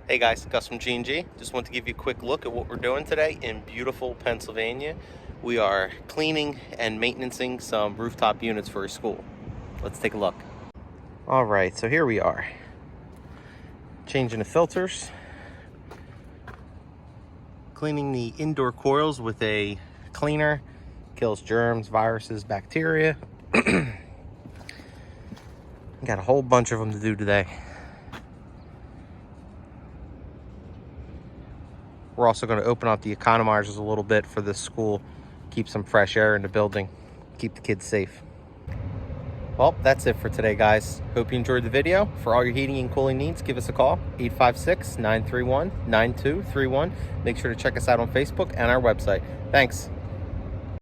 Hey guys, Gus from G&G. Just want to give you a quick look at what we're doing today in beautiful Pennsylvania. We are cleaning and maintaining some rooftop units for a school. Let's take a look. All right, so here we are. Changing the filters. Cleaning the indoor coils with a cleaner. Kills germs, viruses, bacteria. Got a whole bunch of them to do today. We're also going to open up the economizers a little bit for this school. Keep some fresh air in the building. Keep the kids safe. Well, that's it for today, guys. Hope you enjoyed the video. For all your heating and cooling needs, give us a call, 856-931-9231. Make sure to check us out on Facebook and our website. Thanks.